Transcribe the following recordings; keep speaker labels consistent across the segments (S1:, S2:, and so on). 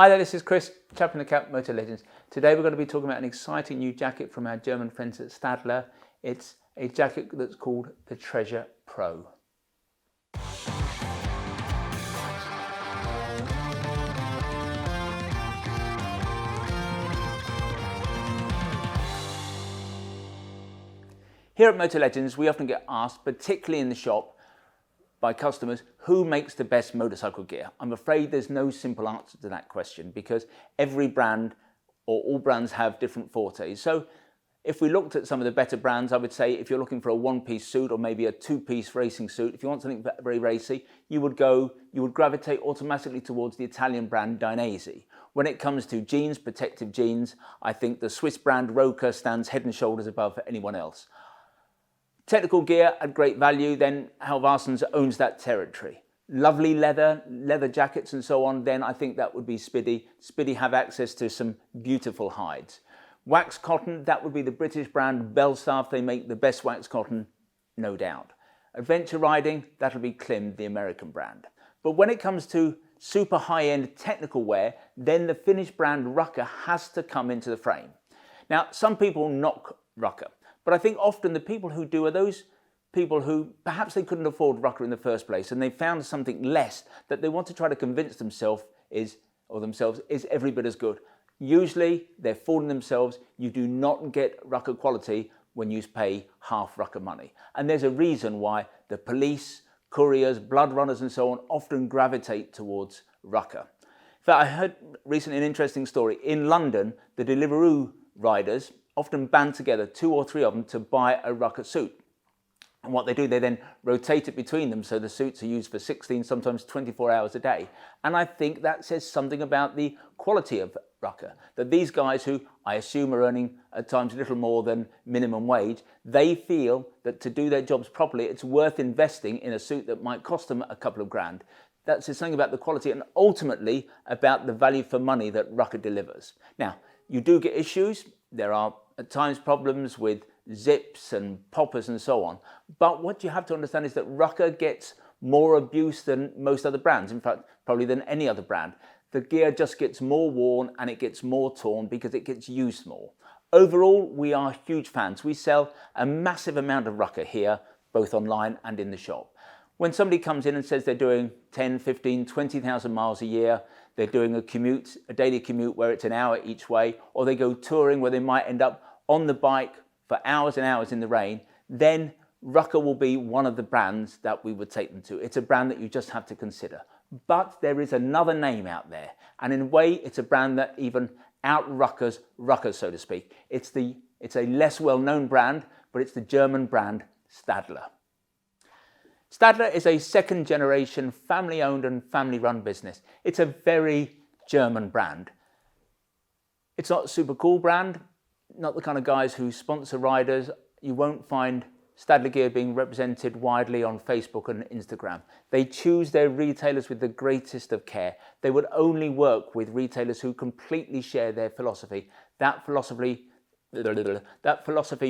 S1: Hi there, this is Chris, chap in the cap, Motolegends. Today we're going to be talking about an exciting new jacket from our German friends at Stadler. It's a jacket that's called the Treasure Pro. Here at Motolegends, we often get asked, particularly in the shop, by customers, who makes the best motorcycle gear? I'm afraid there's no simple answer to that question because every brand or all brands have different fortes. So if we looked at some of the better brands, I would say if you're looking for a one-piece suit or maybe a two-piece racing suit, if you want something very racy, you would gravitate automatically towards the Italian brand Dainese. When it comes to jeans, protective jeans, I think the Swiss brand Roka stands head and shoulders above anyone else. Technical gear at great value, then Halvarsens owns that territory. Lovely leather jackets and so on, then I think that would be Spidey. Spidey have access to some beautiful hides. Wax cotton, that would be the British brand Belstaff. They make the best wax cotton, no doubt. Adventure riding, that'll be Klim, the American brand. But when it comes to super high-end technical wear, then the Finnish brand Rucker has to come into the frame. Now, some people knock Rucker. But I think often the people who do are those people who perhaps they couldn't afford Rucker in the first place and they found something less that they want to try to convince themselves is every bit as good. Usually they're fooling themselves. You do not get Rucker quality when you pay half Rucker money. And there's a reason why the police, couriers, blood runners and so on often gravitate towards Rucker. In fact, I heard recently an interesting story. In London, the Deliveroo riders often band together, 2 or 3 of them, to buy a Rucker suit. And what they do, they then rotate it between them so the suits are used for 16, sometimes 24 hours a day. And I think that says something about the quality of Rucker, that these guys who I assume are earning at times a little more than minimum wage, they feel that to do their jobs properly, it's worth investing in a suit that might cost them a couple of grand. That says something about the quality and ultimately about the value for money that Rucker delivers. Now, you do get issues. There are at times problems with zips and poppers and so on. But what you have to understand is that Rucker gets more abuse than most other brands. In fact, probably than any other brand. The gear just gets more worn and it gets more torn because it gets used more. Overall, we are huge fans. We sell a massive amount of Rucker here, both online and in the shop. When somebody comes in and says they're doing 10, 15, 20,000 miles a year, they're doing a daily commute where it's an hour each way, or they go touring where they might end up on the bike for hours and hours in the rain, then Rucker will be one of the brands that we would take them to. It's a brand that you just have to consider. But there is another name out there, and in a way, it's a brand that even out-Ruckers Rucker, so to speak. It's a less well-known brand, but it's the German brand Stadler. Stadler is a second-generation, family-owned and family-run business. It's a very German brand. It's not a super cool brand, not the kind of guys who sponsor riders. You won't find Stadler gear being represented widely on Facebook and Instagram. They choose their retailers with the greatest of care. They would only work with retailers who completely share their philosophy. That philosophy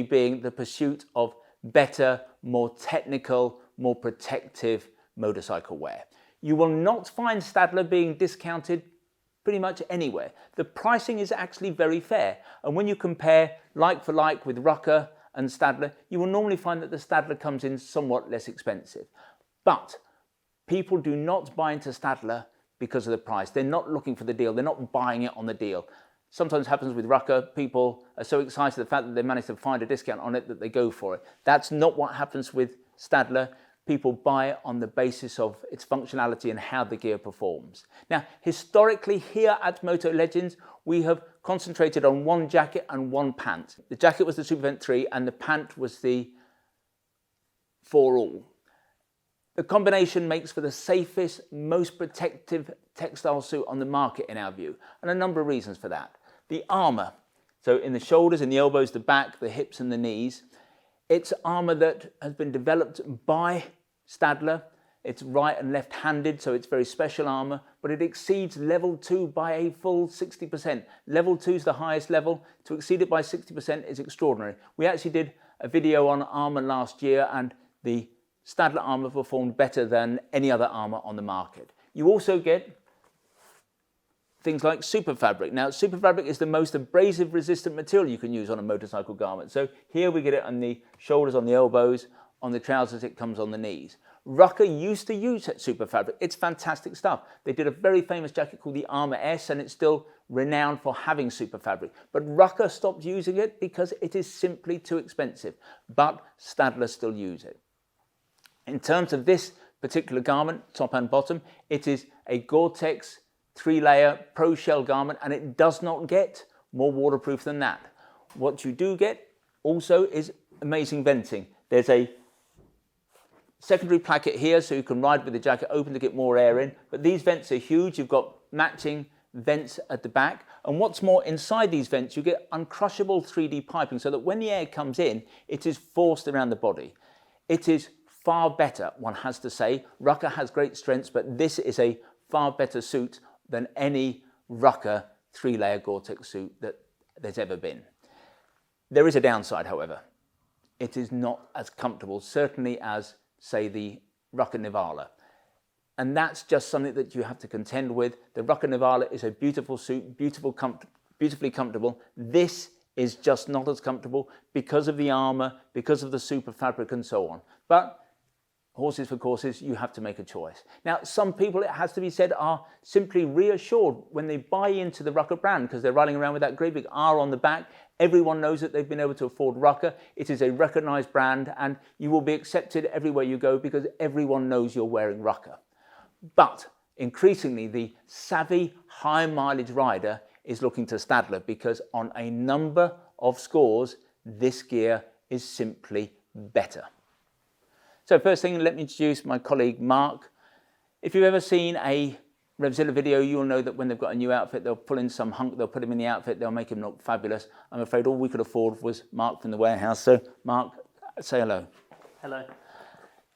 S1: being the pursuit of better, more technical, more protective motorcycle wear. You will not find Stadler being discounted pretty much anywhere. The pricing is actually very fair. And when you compare like for like with Rucker and Stadler, you will normally find that the Stadler comes in somewhat less expensive. But people do not buy into Stadler because of the price. They're not looking for the deal. They're not buying it on the deal. Sometimes happens with Rucker, people are so excited at the fact that they managed to find a discount on it that they go for it. That's not what happens with Stadler. People buy it on the basis of its functionality and how the gear performs. Now, historically here at Motolegends, we have concentrated on one jacket and one pant. The jacket was the Supervent 3 and the pant was the 4-all. The combination makes for the safest, most protective textile suit on the market in our view, and a number of reasons for that. The armour, so in the shoulders, in the elbows, the back, the hips and the knees, it's armour that has been developed by Stadler. It's right and left-handed, so it's very special armour, but it exceeds level 2 by a full 60%. Level 2 is the highest level. To exceed it by 60% is extraordinary. We actually did a video on armour last year, and the Stadler armour performed better than any other armour on the market. You also get things like super fabric. Now, super fabric is the most abrasive resistant material you can use on a motorcycle garment. So here we get it on the shoulders, on the elbows, on the trousers, it comes on the knees. Rucker used to use super fabric. It's fantastic stuff. They did a very famous jacket called the Armour S, and it's still renowned for having super fabric. But Rucker stopped using it because it is simply too expensive. But Stadler still use it. In terms of this particular garment, top and bottom, it is a Gore-Tex 3-layer Pro Shell garment, and it does not get more waterproof than that. What you do get also is amazing venting. There's a secondary placket here so you can ride with the jacket open to get more air in, but these vents are huge. You've got matching vents at the back, and what's more, inside these vents you get uncrushable 3D piping so that when the air comes in, it is forced around the body. It is far better, one has to say. Rucker has great strengths, but this is a far better suit than any Rucker 3-layer Gore-Tex suit that there's ever been. There is a downside, however. It is not as comfortable, certainly as, say, the Rucker Nivala. And that's just something that you have to contend with. The Rucker Nivala is a beautiful suit, beautifully comfortable. This is just not as comfortable because of the armour, because of the super fabric and so on. But horses for courses, you have to make a choice. Now, some people, it has to be said, are simply reassured when they buy into the Rucker brand because they're riding around with that great big R on the back. Everyone knows that they've been able to afford Rucker. It is a recognised brand, and you will be accepted everywhere you go because everyone knows you're wearing Rucker. But increasingly, the savvy, high mileage rider is looking to Stadler because on a number of scores, this gear is simply better. So first thing, let me introduce my colleague Mark. If you've ever seen a Revzilla video, you'll know that when they've got a new outfit, they'll pull in some hunk, they'll put him in the outfit, they'll make him look fabulous. I'm afraid all we could afford was Mark from the warehouse. So Mark, say hello.
S2: Hello.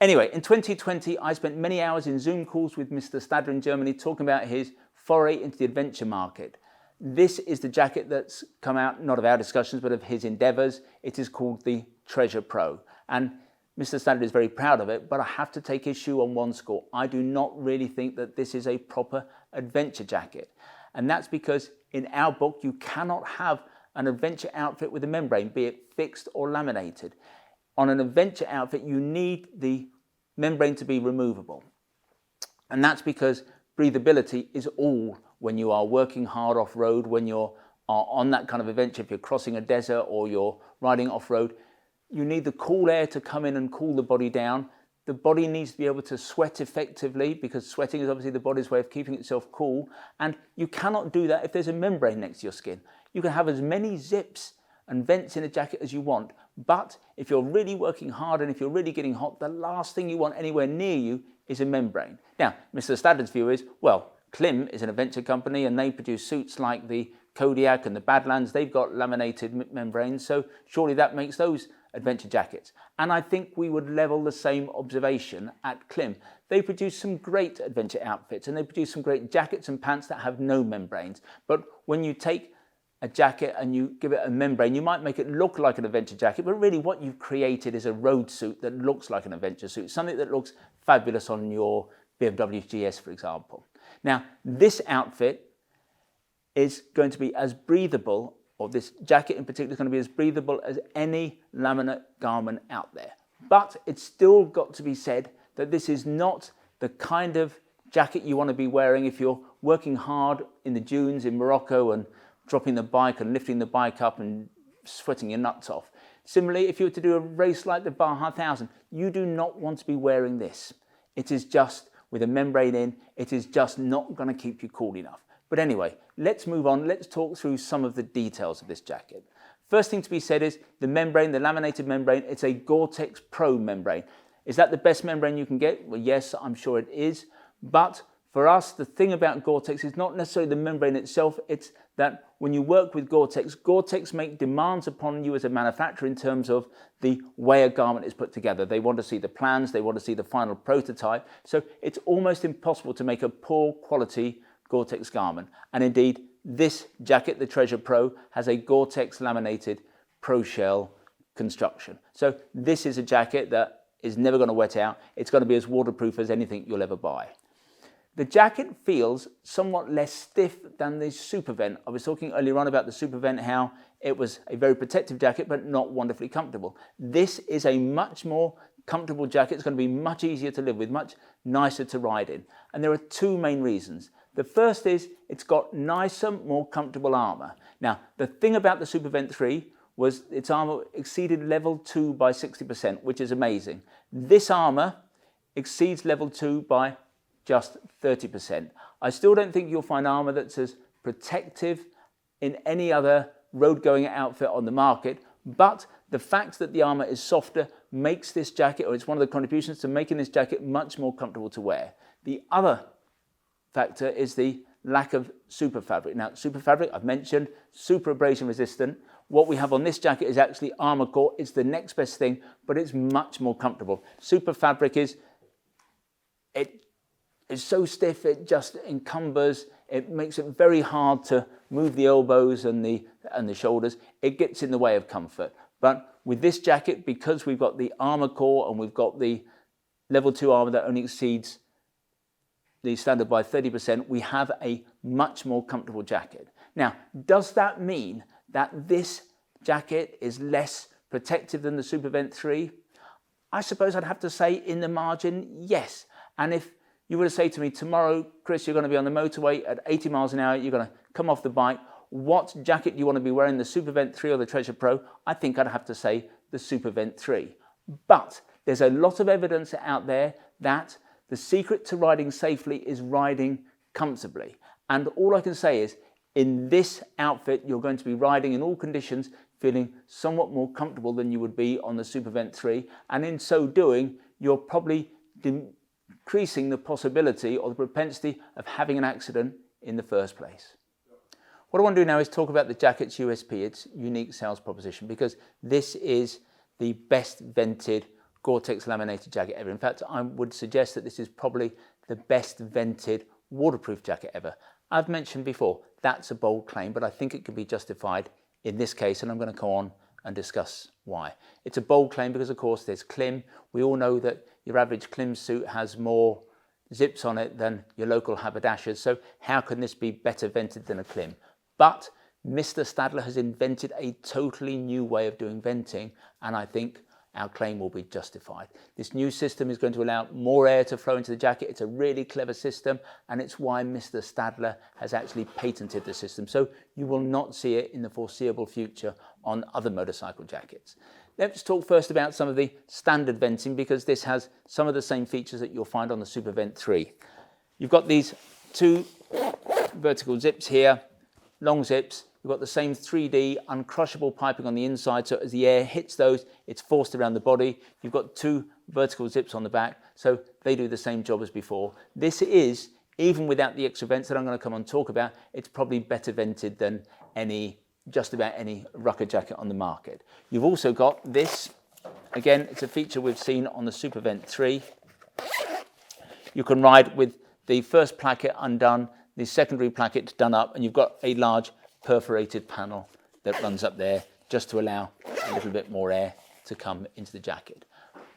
S1: Anyway, in 2020, I spent many hours in Zoom calls with Mr. Stadler in Germany talking about his foray into the adventure market. This is the jacket that's come out, not of our discussions, but of his endeavours. It is called the Treasure Pro. And Mr. Stadler is very proud of it, but I have to take issue on one score. I do not really think that this is a proper adventure jacket. And that's because in our book, you cannot have an adventure outfit with a membrane, be it fixed or laminated. On an adventure outfit, you need the membrane to be removable. And that's because breathability is all when you are working hard off-road, when you're on that kind of adventure, if you're crossing a desert or you're riding off-road, you need the cool air to come in and cool the body down. The body needs to be able to sweat effectively because sweating is obviously the body's way of keeping itself cool. And you cannot do that if there's a membrane next to your skin. You can have as many zips and vents in a jacket as you want. But if you're really working hard and if you're really getting hot, the last thing you want anywhere near you is a membrane. Now, Mr. Stadler's view is, well, Klim is an adventure company and they produce suits like the Kodiak and the Badlands. They've got laminated membranes, so surely that makes those adventure jackets. And I think we would level the same observation at Klim. They produce some great adventure outfits and they produce some great jackets and pants that have no membranes. But when you take a jacket and you give it a membrane, you might make it look like an adventure jacket, but really what you've created is a road suit that looks like an adventure suit, something that looks fabulous on your BMW GS, for example. Now, this outfit is going to be as breathable, or this jacket in particular is going to be as breathable as any laminate garment out there. But it's still got to be said that this is not the kind of jacket you want to be wearing if you're working hard in the dunes in Morocco and dropping the bike and lifting the bike up and sweating your nuts off. Similarly, if you were to do a race like the Baja 1000, you do not want to be wearing this. It is just, with a membrane in, it is just not going to keep you cool enough. But anyway, let's move on. Let's talk through some of the details of this jacket. First thing to be said is the membrane, the laminated membrane, it's a Gore-Tex Pro membrane. Is that the best membrane you can get? Well, yes, I'm sure it is. But for us, the thing about Gore-Tex is not necessarily the membrane itself, it's that when you work with Gore-Tex, Gore-Tex make demands upon you as a manufacturer in terms of the way a garment is put together. They want to see the plans, they want to see the final prototype. So it's almost impossible to make a poor quality Gore-Tex garment. And indeed, this jacket, the Treasure Pro, has a Gore-Tex laminated Pro Shell construction. So this is a jacket that is never going to wet out. It's going to be as waterproof as anything you'll ever buy. The jacket feels somewhat less stiff than the super vent. I was talking earlier on about the super vent, how it was a very protective jacket, but not wonderfully comfortable. This is a much more comfortable jacket. It's going to be much easier to live with, much nicer to ride in. And there are two main reasons. The first is it's got nicer, more comfortable armour. Now, the thing about the Super Vent 3 was its armour exceeded level 2 by 60%, which is amazing. This armour exceeds level 2 by just 30%. I still don't think you'll find armour that's as protective in any other road-going outfit on the market, but the fact that the armour is softer makes this jacket, or it's one of the contributions to making this jacket much more comfortable to wear. The other factor is the lack of super fabric. Now, super fabric, I've mentioned, super abrasion resistant. What we have on this jacket is actually armour core. It's the next best thing, but it's much more comfortable. Super fabric is so stiff, it just encumbers. It makes it very hard to move the elbows and the shoulders. It gets in the way of comfort. But with this jacket, because we've got the armour core and we've got the level 2 armour that only exceeds the standard by 30%, we have a much more comfortable jacket. Now, does that mean that this jacket is less protective than the Super Vent 3? I suppose I'd have to say in the margin, yes. And if you were to say to me tomorrow, Chris, you're going to be on the motorway at 80 miles an hour, you're going to come off the bike, what jacket do you want to be wearing, the Super Vent 3 or the Treasure Pro? I think I'd have to say the Super Vent 3. But there's a lot of evidence out there that the secret to riding safely is riding comfortably. And all I can say is, in this outfit, you're going to be riding in all conditions, feeling somewhat more comfortable than you would be on the Super Vent 3. And in so doing, you're probably decreasing the possibility or the propensity of having an accident in the first place. What I want to do now is talk about the jacket's USP, its unique sales proposition, because this is the best vented Gore-Tex laminated jacket ever. In fact, I would suggest that this is probably the best vented waterproof jacket ever. I've mentioned before, that's a bold claim, but I think it can be justified in this case, and I'm going to go on and discuss why. It's a bold claim because, of course, there's Klim. We all know that your average Klim suit has more zips on it than your local haberdashers, so how can this be better vented than a Klim? But Mr. Stadler has invented a totally new way of doing venting, and I think our claim will be justified. This new system is going to allow more air to flow into the jacket. It's a really clever system, and it's why Mr. Stadler has actually patented the system. So you will not see it in the foreseeable future on other motorcycle jackets. Let's talk first about some of the standard venting, because this has some of the same features that you'll find on the Super Vent 3. You've got these two vertical zips here, long zips. You've got the same 3D uncrushable piping on the inside, so as the air hits those, it's forced around the body. You've got two vertical zips on the back, so they do the same job as before. This is, even without the extra vents that I'm going to come on and talk about, it's probably better vented than just about any rucker jacket on the market. You've also got this, again, it's a feature we've seen on the Super Vent 3. You can ride with the first placket undone, the secondary placket done up, and you've got a large perforated panel that runs up there just to allow a little bit more air to come into the jacket.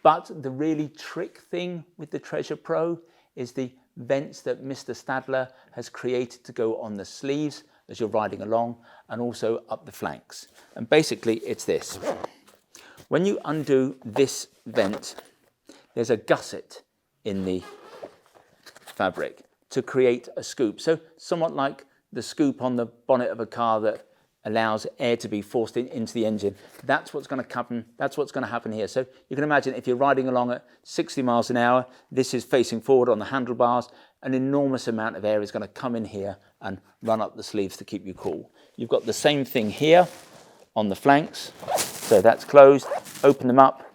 S1: But the really trick thing with the Treasure Pro is the vents that Mr. Stadler has created to go on the sleeves as you're riding along, and also up the flanks. And basically it's this. When you undo this vent, there's a gusset in the fabric to create a scoop. So somewhat like the scoop on the bonnet of a car that allows air to be forced into the engine. That's what's going to happen. That's what's going to happen here. So you can imagine if you're riding along at 60 miles an hour, this is facing forward on the handlebars. An enormous amount of air is going to come in here and run up the sleeves to keep you cool. You've got the same thing here on the flanks. So that's closed. Open them up,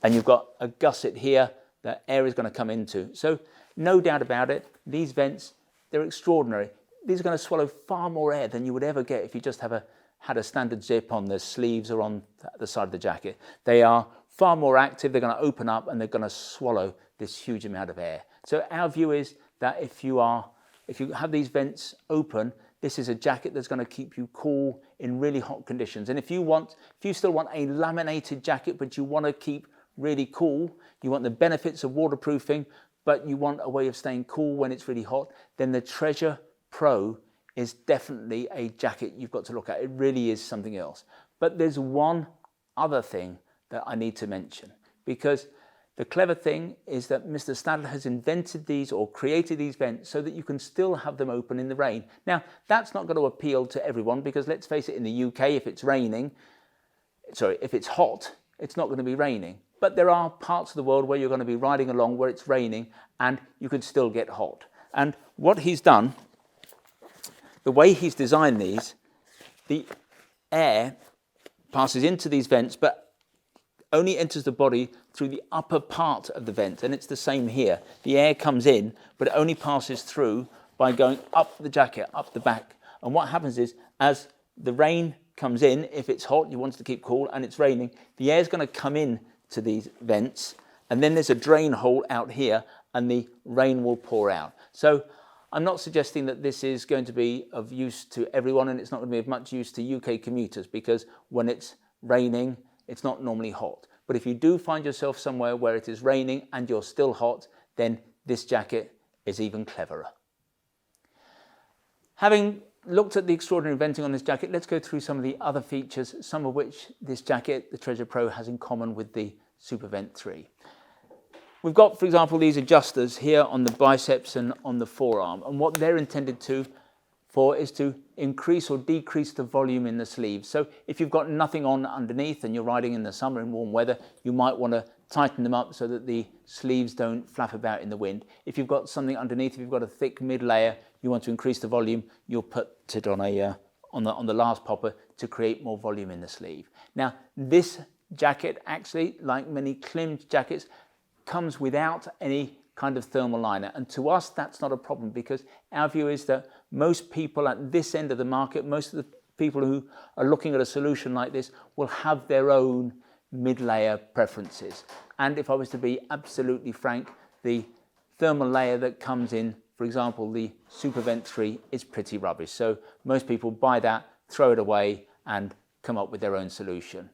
S1: and you've got a gusset here that air is going to come into. So no doubt about it, these vents, they're extraordinary. These are going to swallow far more air than you would ever get if you just had a standard zip on the sleeves or on the side of the jacket. They are far more active. They're going to open up and they're going to swallow this huge amount of air. So our view is that if you have these vents open, this is a jacket that's going to keep you cool in really hot conditions. And if you still want a laminated jacket, but you want to keep really cool, you want the benefits of waterproofing, but you want a way of staying cool when it's really hot, then the Treasure Pro is definitely a jacket you've got to look at. It really is something else. But there's one other thing that I need to mention, because the clever thing is that Mr. Stadler has invented these or created these vents so that you can still have them open in the rain. Now, that's not going to appeal to everyone, because let's face it, in the UK, if it's hot, it's not going to be raining. But there are parts of the world where you're going to be riding along where it's raining and you could still get hot. And what he's done, the way he's designed these, the air passes into these vents, but only enters the body through the upper part of the vent. And it's the same here. The air comes in, but it only passes through by going up the jacket, up the back. And what happens is, as the rain comes in, if it's hot, you want it to keep cool, and it's raining, the air is going to come in to these vents, and then there's a drain hole out here, and the rain will pour out. So I'm not suggesting that this is going to be of use to everyone, and it's not going to be of much use to UK commuters, because when it's raining, it's not normally hot. But if you do find yourself somewhere where it is raining and you're still hot, then this jacket is even cleverer. Having looked at the extraordinary inventing on this jacket, let's go through some of the other features, some of which this jacket, the Treasure Pro, has in common with the Supervent 3. We've got, for example, these adjusters here on the biceps and on the forearm, and what they're intended for is to increase or decrease the volume in the sleeves. So if you've got nothing on underneath and you're riding in the summer in warm weather, you might want to tighten them up so that the sleeves don't flap about in the wind. If you've got something underneath, if you've got a thick mid layer, you want to increase the volume, you'll put it on the last popper to create more volume in the sleeve. Now, this jacket actually, like many Klimt jackets, comes without any kind of thermal liner, and to us that's not a problem, because our view is that most people at this end of the market, most of the people who are looking at a solution like this, will have their own mid-layer preferences. And if I was to be absolutely frank, the thermal layer that comes in, for example, the Supervent 3, is pretty rubbish. So most people buy that, throw it away, and come up with their own solution.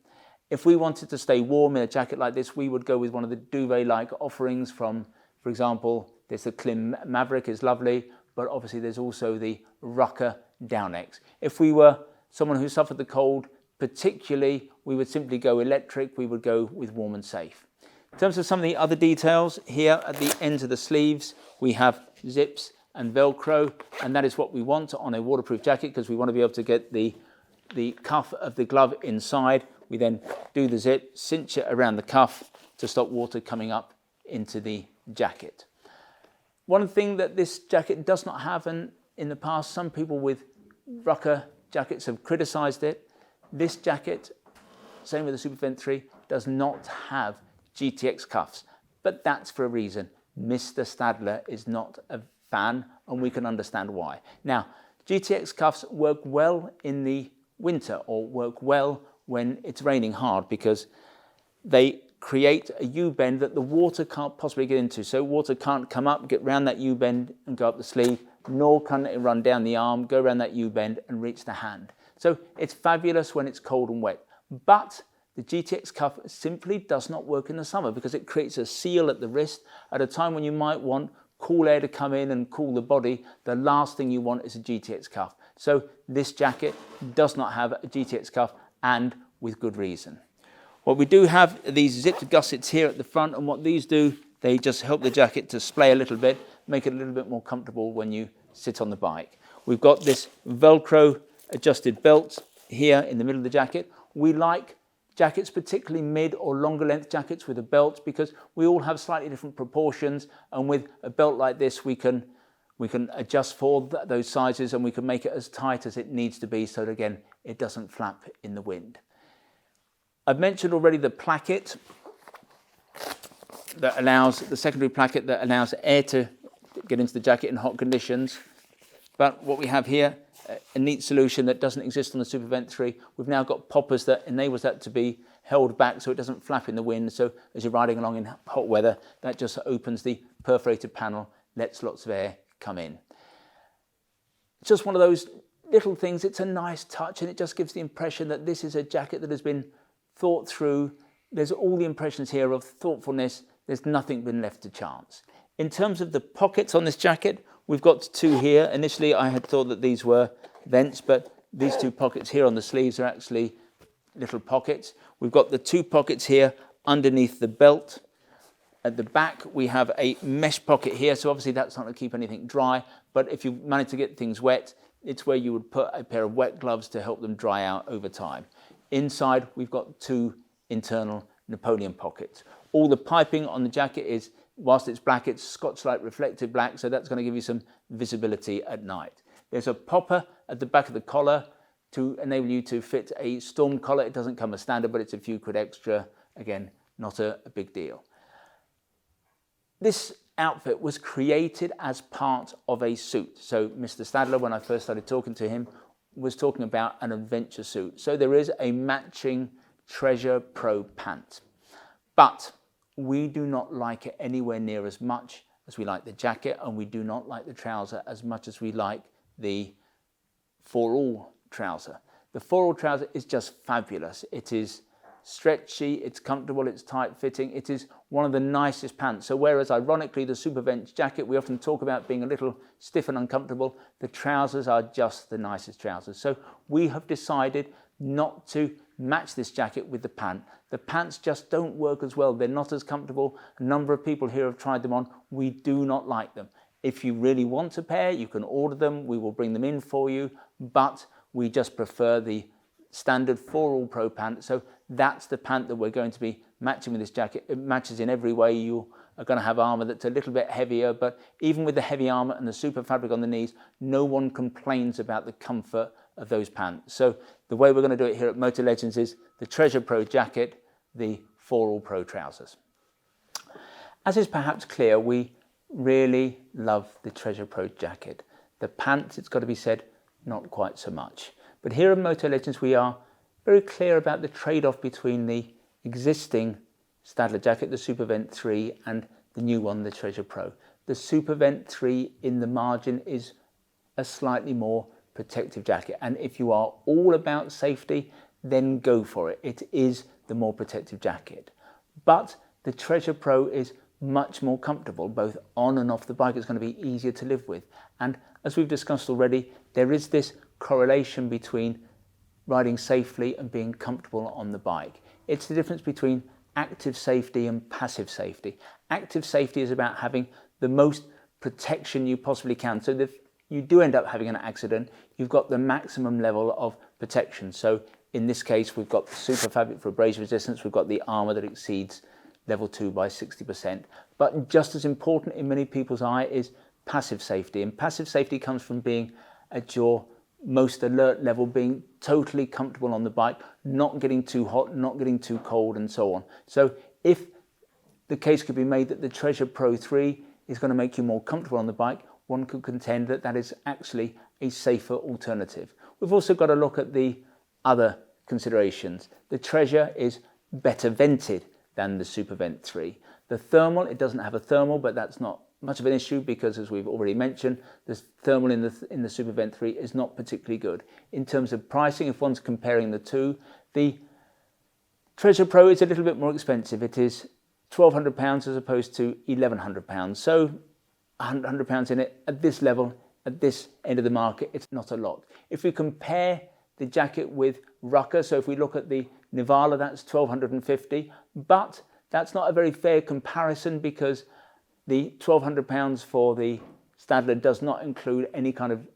S1: If we wanted to stay warm in a jacket like this, we would go with one of the duvet-like offerings from, for example, there's the Klim Maverick, is lovely, but obviously there's also the Rucker Downex. If we were someone who suffered the cold particularly, we would simply go electric, we would go with warm and safe. In terms of some of the other details, here at the ends of the sleeves, we have zips and Velcro, and that is what we want on a waterproof jacket, because we want to be able to get the cuff of the glove inside. We then do the zip, cinch it around the cuff to stop water coming up into the jacket. One thing that this jacket does not have, and in the past some people with Rucker jackets have criticised it, this jacket, same with the Supervent 3, does not have GTX cuffs, but that's for a reason. Mr. Stadler is not a fan, and we can understand why. Now, GTX cuffs work well in the winter, or work well when it's raining hard, because they create a U-bend that the water can't possibly get into. So water can't come up, get round that U-bend and go up the sleeve, nor can it run down the arm, go around that U-bend and reach the hand. So it's fabulous when it's cold and wet. But the GTX cuff simply does not work in the summer, because it creates a seal at the wrist at a time when you might want cool air to come in and cool the body. The last thing you want is a GTX cuff. So this jacket does not have a GTX cuff, and with good reason. What we do have are these zipped gussets here at the front, and what these do, they just help the jacket to splay a little bit, make it a little bit more comfortable when you sit on the bike. We've got this Velcro adjusted belt here in the middle of the jacket. We like jackets, particularly mid or longer length jackets with a belt, because we all have slightly different proportions, and with a belt like this we can adjust for those sizes, and we can make it as tight as it needs to be so that, again, it doesn't flap in the wind. I've mentioned already the placket that allows, the secondary placket that allows air to get into the jacket in hot conditions. But what we have here, a neat solution that doesn't exist on the Supervent 3. We've now got poppers that enables that to be held back so it doesn't flap in the wind. So as you're riding along in hot weather, that just opens the perforated panel, lets lots of air come in. It's just one of those little things. It's a nice touch, and it just gives the impression that this is a jacket that has been thought through. There's all the impressions here of thoughtfulness. There's nothing been left to chance. In terms of the pockets on this jacket, we've got two here. Initially, I had thought that these were vents, but these two pockets here on the sleeves are actually little pockets. We've got the two pockets here underneath the belt. At the back, we have a mesh pocket here, so obviously that's not going to keep anything dry, but if you manage to get things wet, it's where you would put a pair of wet gloves to help them dry out over time. Inside, we've got two internal Napoleon pockets. All the piping on the jacket is, whilst it's black, it's Scotch-Lite reflective black, so that's going to give you some visibility at night. There's a popper at the back of the collar to enable you to fit a storm collar. It doesn't come as standard, but it's a few quid extra. Again, not a big deal. This outfit was created as part of a suit. So Mr. Stadler, when I first started talking to him, was talking about an adventure suit. So there is a matching Treasure Pro pant. But we do not like it anywhere near as much as we like the jacket, and we do not like the trouser as much as we like the for-all trouser. The for-all trouser is just fabulous. It is stretchy, it's comfortable, it's tight-fitting. It is one of the nicest pants. So whereas ironically the Super Vents jacket, we often talk about being a little stiff and uncomfortable, the trousers are just the nicest trousers. So we have decided not to match this jacket with the pant. The pants just don't work as well. They're not as comfortable. A number of people here have tried them on. We do not like them. If you really want a pair, you can order them. We will bring them in for you, but we just prefer the standard for-all Pro pant. So that's the pant that we're going to be matching with this jacket. It matches in every way. You are going to have armour that's a little bit heavier, but even with the heavy armour and the super fabric on the knees, no one complains about the comfort of those pants. So the way we're going to do it here at Motolegends is the Treasure Pro jacket, the for-all Pro trousers. As is perhaps clear, we really love the Treasure Pro jacket. The pants, it's got to be said, not quite so much. But here at Motolegends, we are very clear about the trade-off between the existing Stadler jacket, the Super Vent 3, and the new one, the Treasure Pro. The Super Vent 3 in the margin is a slightly more protective jacket, and if you are all about safety, then go for it. It is the more protective jacket. But the Treasure Pro is much more comfortable, both on and off the bike. It's going to be easier to live with. And as we've discussed already, there is this correlation between riding safely and being comfortable on the bike. It's the difference between active safety and passive safety. Active safety is about having the most protection you possibly can. So if you do end up having an accident, you've got the maximum level of protection. So in this case, we've got the super fabric for abrasion resistance. We've got the armour that exceeds level 2 by 60%. But just as important in many people's eye is passive safety. And passive safety comes from being at your most alert level, being totally comfortable on the bike, not getting too hot, not getting too cold, and so on. So if the case could be made that the Treasure Pro 3 is going to make you more comfortable on the bike, one could contend that that is actually a safer alternative. We've also got to look at the other considerations. The Treasure is better vented than the Super Vent 3. The thermal, it doesn't have a thermal, but that's not much of an issue because, as we've already mentioned, the thermal in the Super Vent 3 is not particularly good. In terms of pricing, if one's comparing the two, the Treasure Pro is a little bit more expensive. It is £1,200 as opposed to £1,100. So £100 in it at this level, at this end of the market, it's not a lot. If we compare the jacket with Rucker, so if we look at the Nivala, that's £1,250, but that's not a very fair comparison because the £1,200 for the Stadler does not include any kind of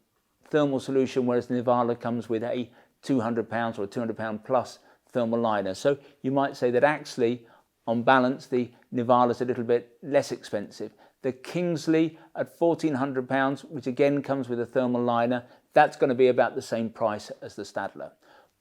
S1: thermal solution, whereas the Nivala comes with a £200 or a £200 plus thermal liner. So you might say that actually, on balance, the Nivala is a little bit less expensive. The Kingsley at £1,400, which again comes with a thermal liner, that's going to be about the same price as the Stadler.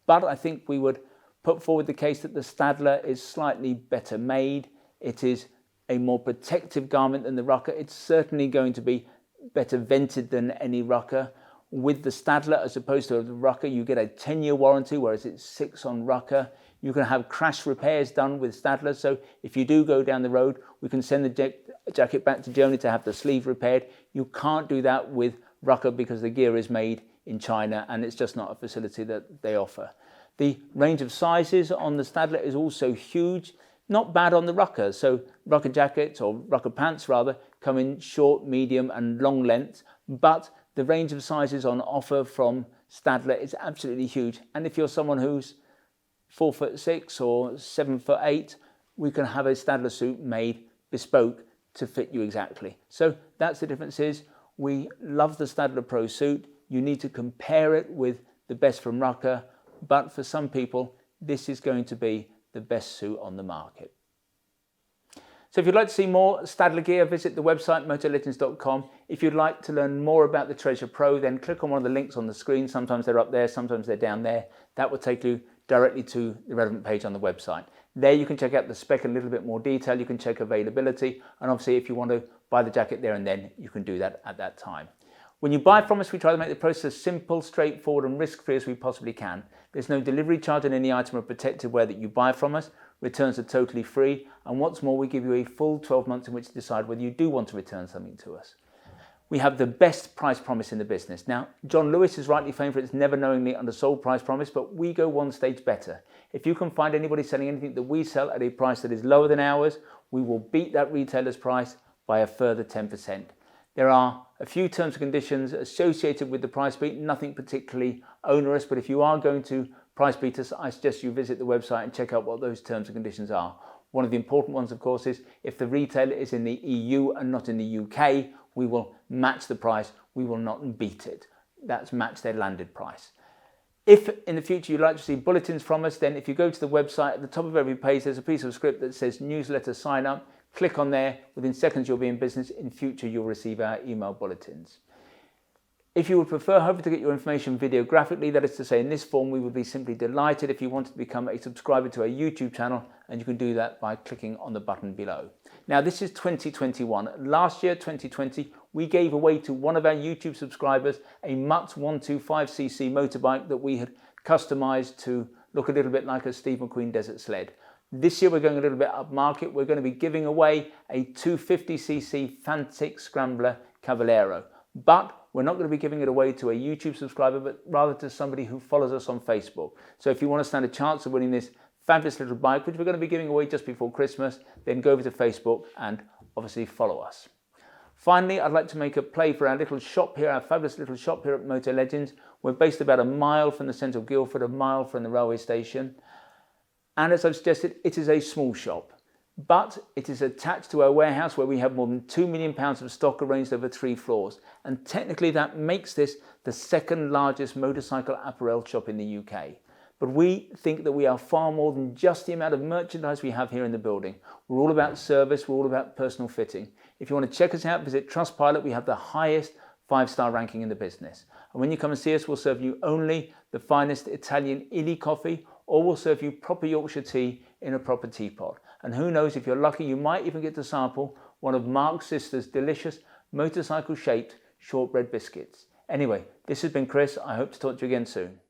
S1: But I think we would put forward the case that the Stadler is slightly better made. It is a more protective garment than the Rucker. It's certainly going to be better vented than any Rucker. With the Stadler, as opposed to the Rucker, you get a 10-year warranty, whereas it's 6 on Rucker. You can have crash repairs done with Stadler, so if you do go down the road, we can send the jacket back to Germany to have the sleeve repaired. You can't do that with Rucker because the gear is made in China and it's just not a facility that they offer. The range of sizes on the Stadler is also huge. Not bad on the Rucker. So Rucker jackets, or Rucker pants rather, come in short, medium and long lengths, but the range of sizes on offer from Stadler is absolutely huge. And if you're someone who's 4'6" or 7'8", we can have a Stadler suit made bespoke to fit you exactly. So that's the difference. Is we love the Stadler Pro suit. You need to compare it with the best from Rucker, but for some people, this is going to be the best suit on the market. So if you'd like to see more Stadler gear, visit the website motolegends.com. If you'd like to learn more about the Treasure Pro, then click on one of the links on the screen. Sometimes they're up there, sometimes they're down there. That will take you directly to the relevant page on the website. There you can check out the spec in a little bit more detail. You can check availability. And obviously if you want to buy the jacket there and then, you can do that at that time. When you buy from us, we try to make the process as simple, straightforward and risk-free as we possibly can. There's no delivery charge on any item or protected wear that you buy from us. Returns are totally free. And what's more, we give you a full 12 months in which to decide whether you do want to return something to us. We have the best price promise in the business. Now, John Lewis is rightly famed for its never knowingly undersold price promise, but we go one stage better. If you can find anybody selling anything that we sell at a price that is lower than ours, we will beat that retailer's price by a further 10%. There are a few terms and conditions associated with the price beat, nothing particularly onerous, but if you are going to price beat us, I suggest you visit the website and check out what those terms and conditions are. One of the important ones, of course, is if the retailer is in the EU and not in the UK, we will match the price, we will not beat it. That's match their landed price. If in the future you'd like to see bulletins from us, then if you go to the website, at the top of every page there's a piece of script that says newsletter sign up. Click on there, within seconds you'll be in business. In future you'll receive our email bulletins. If you would prefer, hopefully, to get your information videographically, that is to say in this form, we would be simply delighted if you wanted to become a subscriber to our YouTube channel, and you can do that by clicking on the button below. Now this is 2021. Last year, 2020, we gave away to one of our YouTube subscribers a Mutt 125cc motorbike that we had customized to look a little bit like a Steve McQueen desert sled. This year we're going a little bit up market. We're going to be giving away a 250cc Fantic Scrambler Cavallero. But we're not going to be giving it away to a YouTube subscriber, but rather to somebody who follows us on Facebook. So if you want to stand a chance of winning this fabulous little bike, which we're going to be giving away just before Christmas, then go over to Facebook and obviously follow us. Finally, I'd like to make a play for our little shop here, our fabulous little shop here at Motolegends. We're based about a mile from the centre of Guildford, a mile from the railway station. And as I've suggested, it is a small shop, but it is attached to our warehouse where we have more than £2 million of stock arranged over 3 floors. And technically that makes this the second largest motorcycle apparel shop in the UK. But we think that we are far more than just the amount of merchandise we have here in the building. We're all about service, we're all about personal fitting. If you want to check us out, visit Trustpilot. We have the highest 5-star ranking in the business. And when you come and see us, we'll serve you only the finest Italian illy coffee, or we'll serve you proper Yorkshire tea in a proper teapot. And who knows, if you're lucky, you might even get to sample one of Mark's sister's delicious motorcycle-shaped shortbread biscuits. Anyway, this has been Chris. I hope to talk to you again soon.